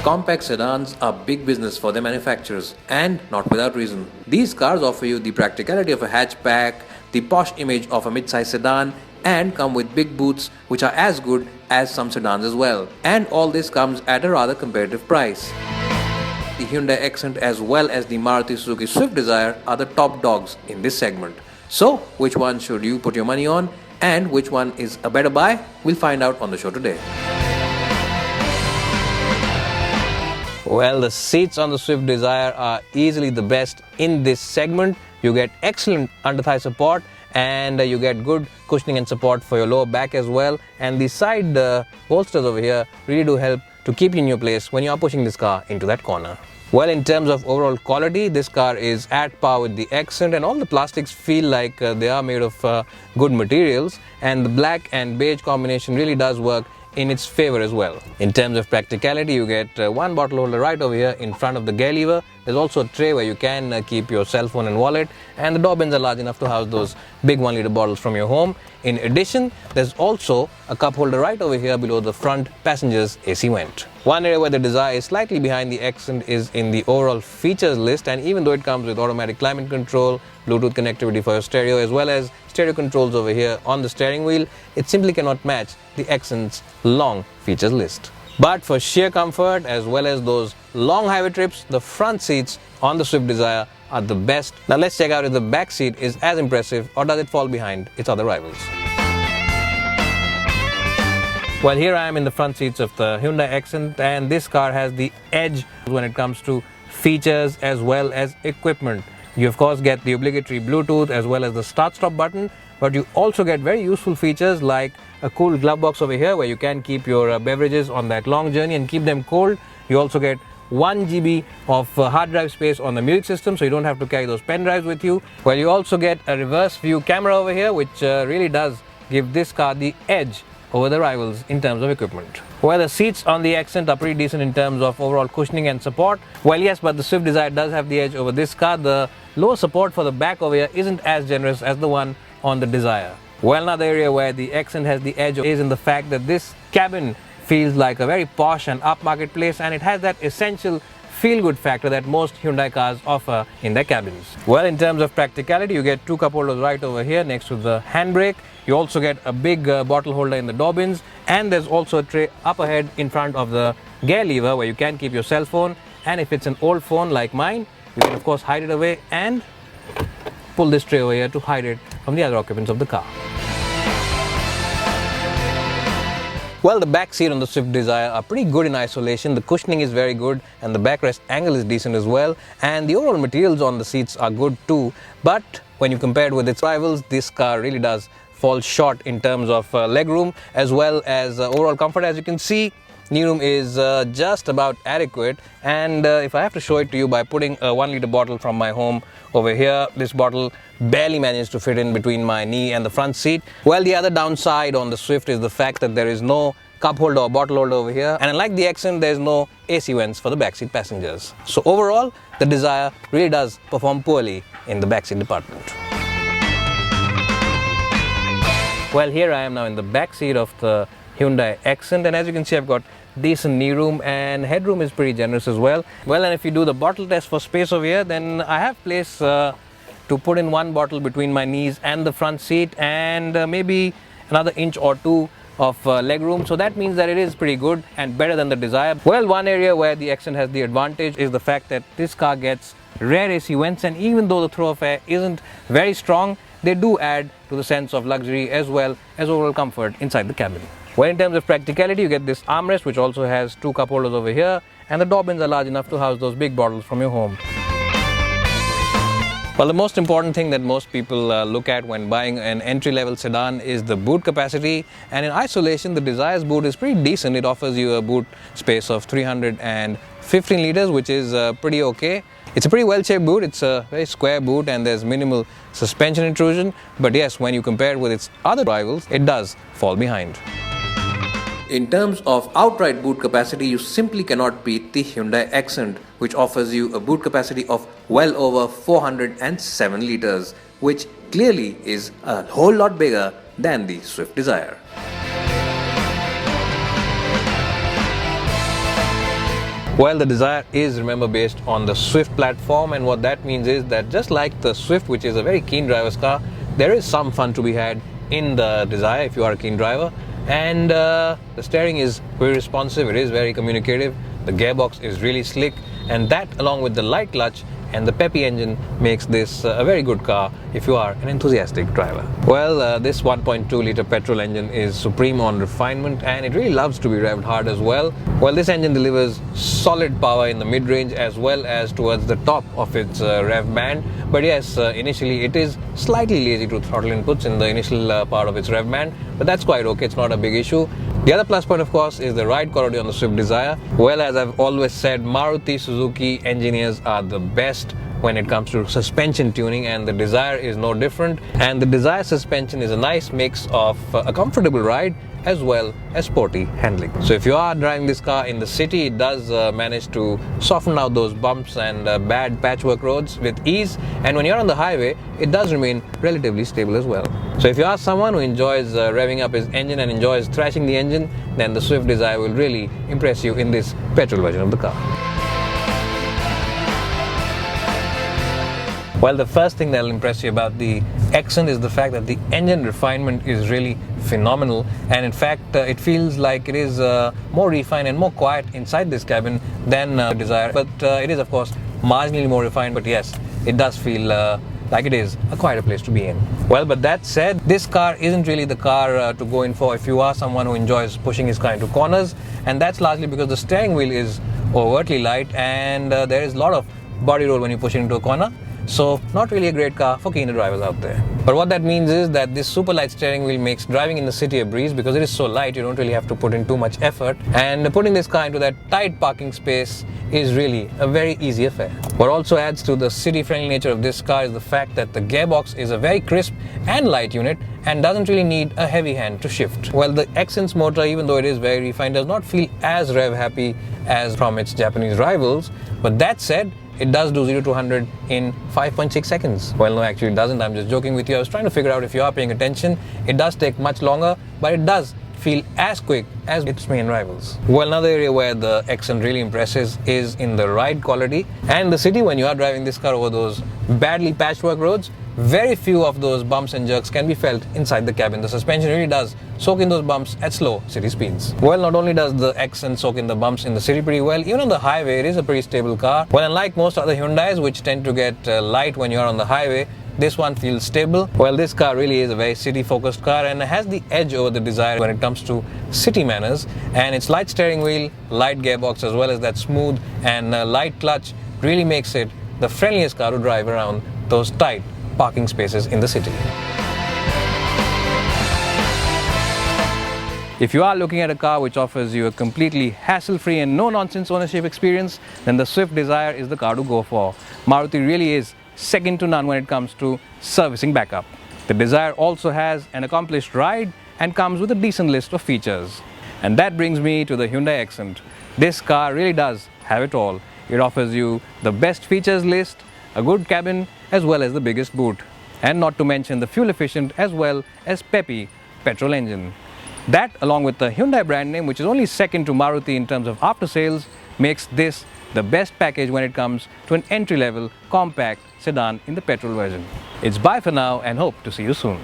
Compact sedans are big business for their manufacturers, and not without reason. These cars offer you the practicality of a hatchback, the posh image of a mid-size sedan, and come with big boots which are as good as some sedans as well. And all this comes at a rather competitive price. The Hyundai Xcent as well as the Maruti Suzuki Swift Dzire are the top dogs in this segment. So, which one should you put your money on and which one is a better buy? We'll find out on the show today. Well, the seats on the Swift Dzire are easily the best in this segment. You get excellent under-thigh support and you get good cushioning and support for your lower back as well. And the side bolsters over here really do help to keep you in your place when you are pushing this car into that corner. Well, in terms of overall quality, this car is at par with the Xcent, and all the plastics feel like they are made of good materials, and the black and beige combination really does work in its favor as well. In terms of practicality, you get one bottle holder right over here in front of the gear lever. There's also a tray where you can keep your cell phone and wallet, and the door bins are large enough to house those big 1 liter bottles from your home. In addition, there's also a cup holder right over here below the front passenger's AC vent. One area where the Dzire is slightly behind the Xcent is in the overall features list, and even though it comes with automatic climate control, Bluetooth connectivity for your stereo, as well as stereo controls over here on the steering wheel, it simply cannot match the Xcent's long features list. But for sheer comfort as well as those long highway trips, the front seats on the Swift Dzire are the best. Now let's check out if the back seat is as impressive or does it fall behind its other rivals. Well, here I am in the front seats of the Hyundai Xcent, and this car has the edge when it comes to features as well as equipment. You of course get the obligatory Bluetooth as well as the start-stop button, but you also get very useful features like a cool glove box over here where you can keep your beverages on that long journey and keep them cold. You also get 1 GB of hard drive space on the music system, so you don't have to carry those pen drives with you. Well, you also get a reverse view camera over here, which really does give this car the edge over the rivals in terms of equipment. Well, the seats on the Xcent are pretty decent in terms of overall cushioning and support. Well, yes, but the Swift Dzire does have the edge over this car. The lower support for the back over here isn't as generous as the one on the Dzire. Well, another area where the Xcent has the edge is in the fact that this cabin feels like a very posh and upmarket place, and it has that essential feel-good factor that most Hyundai cars offer in their cabins. Well, in terms of practicality, you get two cup holders right over here next to the handbrake. You also get a big bottle holder in the door bins, and there's also a tray up ahead in front of the gear lever where you can keep your cell phone, and if it's an old phone like mine, you can of course hide it away and pull this tray over here to hide it from the other occupants of the car. Well, the back seat on the Swift Dzire are pretty good in isolation. The cushioning is very good and the backrest angle is decent as well, and the overall materials on the seats are good too. But when you compare it with its rivals, this car really does fall short in terms of legroom as well as overall comfort. As you can see, kneeroom is just about adequate, and if I have to show it to you by putting a 1 liter bottle from my home over here, this bottle barely managed to fit in between my knee and the front seat. Well, the other downside on the Swift is the fact that there is no cup holder or bottle holder over here, and unlike the Xcent, there is no AC vents for the backseat passengers. So overall, the Dzire really does perform poorly in the backseat department. Well, here I am now in the back seat of the Hyundai Xcent, and as you can see, I've got decent knee room and headroom is pretty generous as well. Well, and if you do the bottle test for space over here, then I have place to put in one bottle between my knees and the front seat, and maybe another inch or two of leg room. So that means that it is pretty good and better than the Dzire. Well, one area where the Xcent has the advantage is the fact that this car gets rare AC vents, and even though the throw of air isn't very strong, they do add to the sense of luxury as well as overall comfort inside the cabin. Well, in terms of practicality, you get this armrest which also has two cup holders over here, and the door bins are large enough to house those big bottles from your home. Well, the most important thing that most people look at when buying an entry-level sedan is the boot capacity, and in isolation the Dzire's boot is pretty decent. It offers you a boot space of 315 liters, which is pretty okay. It's a pretty well-shaped boot. It's a very square boot and there's minimal suspension intrusion, but yes, when you compare it with its other rivals, it does fall behind. In terms of outright boot capacity, you simply cannot beat the Hyundai Xcent, which offers you a boot capacity of well over 407 liters, which clearly is a whole lot bigger than the Swift Dzire. Well, the Dzire is, remember, based on the Swift platform, and what that means is that just like the Swift, which is a very keen driver's car, there is some fun to be had in the Dzire if you are a keen driver. And the steering is very responsive, it is very communicative, the gearbox is really slick, and that along with the light clutch and the peppy engine makes this a very good car if you are an enthusiastic driver. Well, this 1.2 litre petrol engine is supreme on refinement, and it really loves to be revved hard as well. Well, this engine delivers solid power in the mid-range as well as towards the top of its rev band. But yes, initially it is slightly lazy to throttle inputs in the initial part of its rev band, but that's quite okay, it's not a big issue. The other plus point, of course, is the ride quality on the Swift Dzire. Well, as I've always said, Maruti Suzuki engineers are the best when it comes to suspension tuning, and the Dzire is no different. And the Dzire suspension is a nice mix of a comfortable ride as well as sporty handling. So if you are driving this car in the city, it does manage to soften out those bumps and bad patchwork roads with ease, and when you're on the highway it does remain relatively stable as well. So if you are someone who enjoys revving up his engine and enjoys thrashing the engine, then the Swift Dzire will really impress you in this petrol version of the car. Well, the first thing that will impress you about the Xcent is the fact that the engine refinement is really phenomenal, and in fact it feels like it is more refined and more quiet inside this cabin than the Dzire, but it is of course marginally more refined, but yes, it does feel like it is a quieter place to be in. Well, but that said, this car isn't really the car to go in for if you are someone who enjoys pushing his car into corners, and that's largely because the steering wheel is overtly light and there is a lot of body roll when you push it into a corner. So not really a great car for keener drivers out there. But what that means is that this super light steering wheel makes driving in the city a breeze because it is so light, you don't really have to put in too much effort, and putting this car into that tight parking space is really a very easy affair. What also adds to the city friendly nature of this car is the fact that the gearbox is a very crisp and light unit and doesn't really need a heavy hand to shift. Well, the Xcent's motor, even though it is very refined, does not feel as rev happy as from its Japanese rivals, but that said, it does do 0 to 100 in 5.6 seconds. Well, no, actually it doesn't. I'm just joking with you. I was trying to figure out if you are paying attention. It does take much longer, but it does feel as quick as its main rivals. Well, another area where the Xcent really impresses is in the ride quality. And in the city, when you are driving this car over those badly patchwork roads, very few of those bumps and jerks can be felt inside the cabin. The suspension really does soak in those bumps at slow city speeds. Well, not only does the Xcent soak in the bumps in the city pretty well, even on the highway it is a pretty stable car. Well, unlike most other Hyundais which tend to get light when you are on the highway, this one feels stable. Well, this car really is a very city-focused car and has the edge over the Dzire when it comes to city manners, and its light steering wheel, light gearbox as well as that smooth and light clutch really makes it the friendliest car to drive around those tight parking spaces in the city. If you are looking at a car which offers you a completely hassle-free and no-nonsense ownership experience, then the Swift Dzire is the car to go for. Maruti really is second to none when it comes to servicing backup. The Dzire also has an accomplished ride and comes with a decent list of features. And that brings me to the Hyundai Xcent. This car really does have it all. It offers you the best features list, a good cabin, as well as the biggest boot. And not to mention the fuel-efficient as well as peppy petrol engine. That, along with the Hyundai brand name, which is only second to Maruti in terms of after-sales, makes this the best package when it comes to an entry-level compact sedan in the petrol version. It's bye for now and hope to see you soon.